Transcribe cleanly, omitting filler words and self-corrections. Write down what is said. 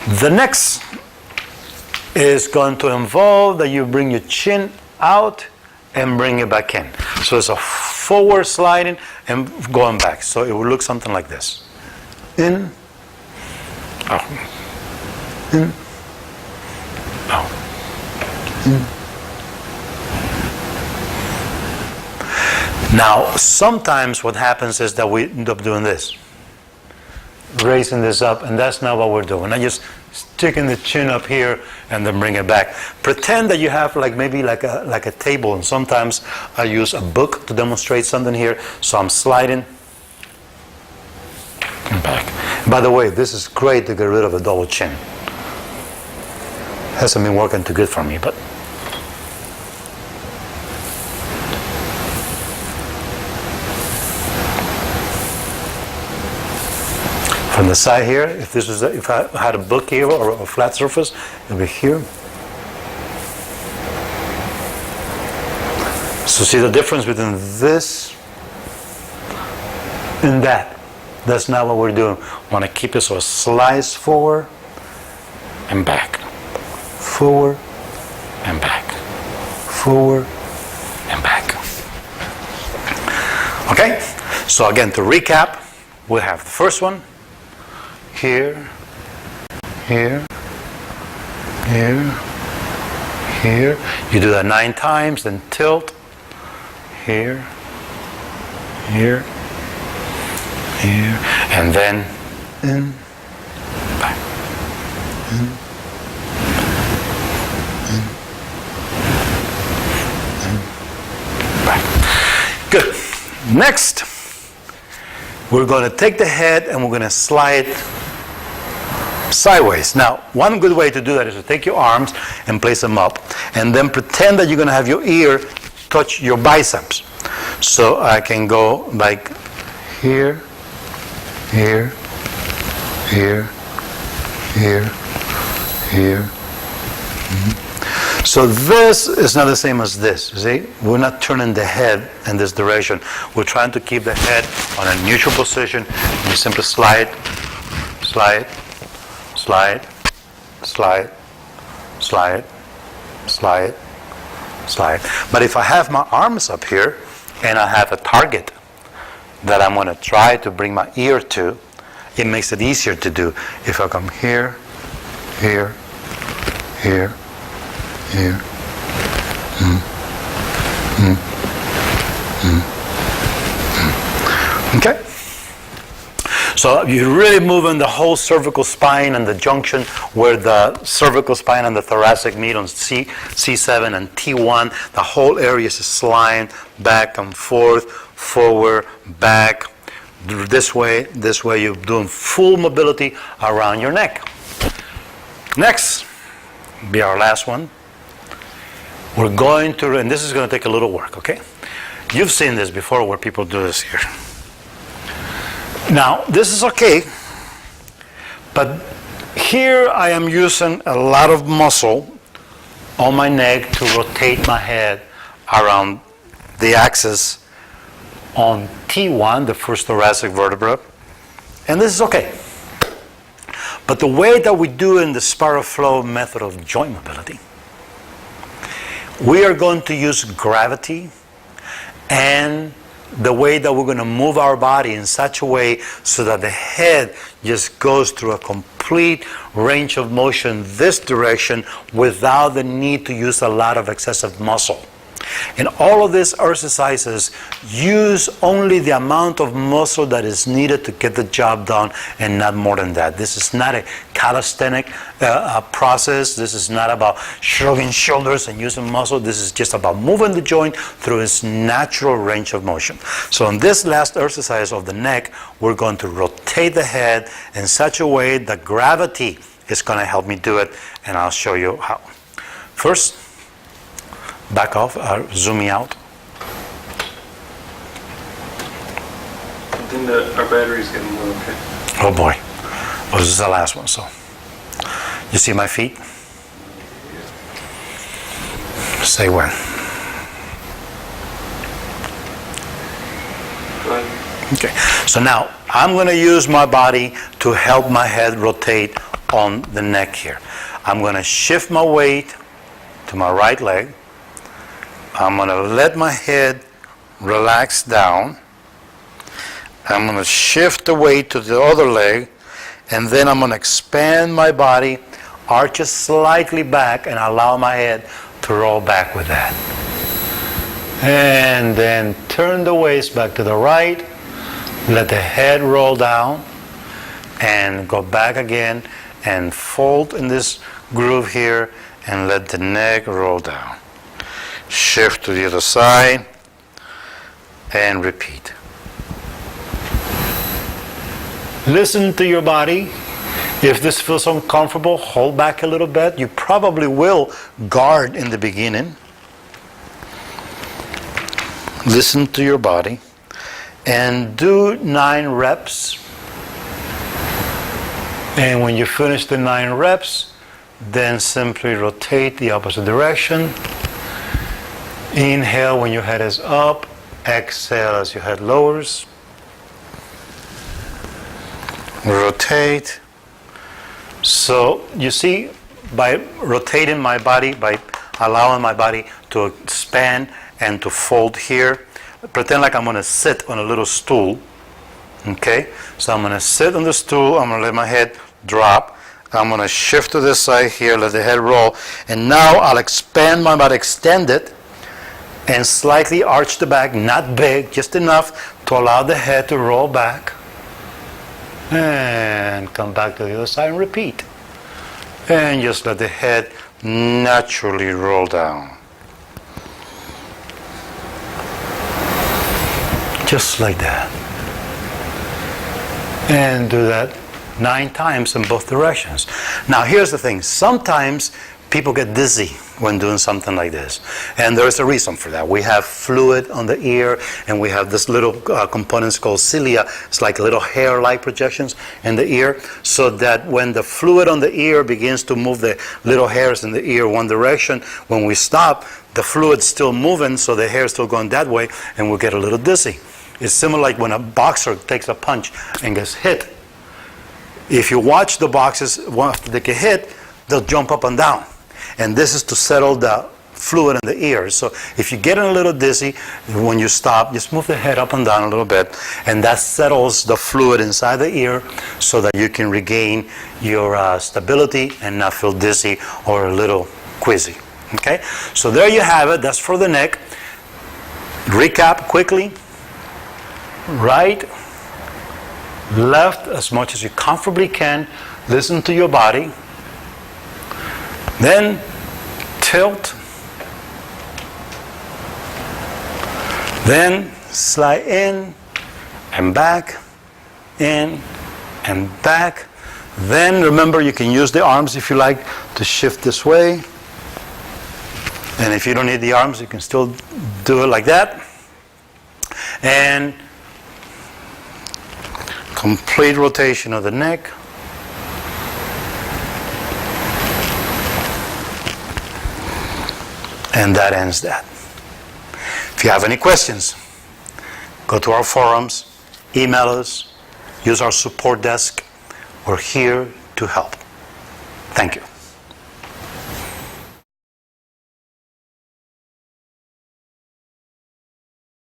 The next is going to involve that you bring your chin out and bring it back in. So it's a forward sliding and going back. So it will look something like this. In, out, in, out, in. Now, sometimes what happens is that we end up doing this. Raising this up, and that's not what we're doing. I just sticking the chin up here and then bring it back. Pretend that you have maybe like a table, and sometimes I use a book to demonstrate something here. So I'm sliding and back. By the way, this is great to get rid of a double chin. Hasn't been working too good for me, but from the side here, if I had a book here or a flat surface, it would be here. So see the difference between this and that. That's not what we're doing. We want to keep it so it slides forward and back. Forward and back. Forward and back. Okay? So again, to recap, we have the first one. Here, here, here, here. You do that 9 times, then tilt. Here, here, here, and then in, back, in, back. Good. Next, we're going to take the head and we're going to slide sideways. Now, one good way to do that is to take your arms and place them up, and then pretend that you're going to have your ear touch your biceps. So I can go like here, here, here, here, here. Mm-hmm. So this is not the same as this. You see, we're not turning the head in this direction. We're trying to keep the head on a neutral position. You simply slide, slide, slide, slide, slide, slide, slide. But if I have my arms up here and I have a target that I'm going to try to bring my ear to, it makes it easier to do. If I come here, here, here, here, Okay? So you're really moving the whole cervical spine and the junction where the cervical spine and the thoracic meet on C7 and T1. The whole area is sliding back and forth, forward, back, this way. You're doing full mobility around your neck. Next, be our last one. We're going to, and this is going to take a little work, okay? You've seen this before where people do this here. Now, this is okay, but here I am using a lot of muscle on my neck to rotate my head around the axis on T1, the first thoracic vertebra, and this is okay. But the way that we do in the SpiralFlow method of joint mobility, we are going to use gravity and the way that we're going to move our body in such a way so that the head just goes through a complete range of motion this direction without the need to use a lot of excessive muscle. And all of these exercises use only the amount of muscle that is needed to get the job done and not more than that. This is not a calisthenic process. This is not about shrugging shoulders and using muscle. This is just about moving the joint through its natural range of motion. So in this last exercise of the neck, we're going to rotate the head in such a way that gravity is going to help me do it, and I'll show you how. First, back off, zooming out. I think that our battery's getting low, okay? Oh boy. Oh, this is the last one, so. You see my feet? Say when. Go ahead. Okay, so now I'm going to use my body to help my head rotate on the neck here. I'm going to shift my weight to my right leg. I'm going to let my head relax down. I'm going to shift the weight to the other leg, and then I'm going to expand my body, arch it slightly back, and allow my head to roll back with that. And then turn the waist back to the right, let the head roll down, and go back again, and fold in this groove here, and let the neck roll down. Shift to the other side, and repeat. Listen to your body. If this feels uncomfortable, hold back a little bit. You probably will guard in the beginning. Listen to your body. And do 9 reps. And when you finish the 9 reps, then simply rotate the opposite direction. Inhale when your head is up. Exhale as your head lowers. Rotate. So you see, by rotating my body, by allowing my body to expand and to fold here, pretend like I'm going to sit on a little stool. Okay? So I'm going to sit on the stool. I'm going to let my head drop. I'm going to shift to this side here, let the head roll. And now I'll expand my body, extend it, and slightly arch the back, not big, just enough to allow the head to roll back. And come back to the other side and repeat. And just let the head naturally roll down. Just like that. And do that 9 times in both directions. Now here's the thing. Sometimes people get dizzy when doing something like this. And there's a reason for that. We have fluid on the ear, and we have this little components called cilia. It's like little hair-like projections in the ear, so that when the fluid on the ear begins to move the little hairs in the ear one direction, when we stop, the fluid's still moving, so the hair's still going that way, and we'll get a little dizzy. It's similar like when a boxer takes a punch and gets hit. If you watch the boxers, once they get hit, they'll jump up and down. And this is to settle the fluid in the ear. So if you get a little dizzy, when you stop, just move the head up and down a little bit, and that settles the fluid inside the ear so that you can regain your stability and not feel dizzy or a little queasy. Okay? So there you have it. That's for the neck. Recap quickly. Right, left, as much as you comfortably can. Listen to your body. Then tilt. Then slide in and back, in and back. Then remember, you can use the arms if you like to shift this way. And if you don't need the arms, you can still do it like that. And complete rotation of the neck. And that ends that. If you have any questions, go to our forums, email us, use our support desk. We're here to help. Thank you.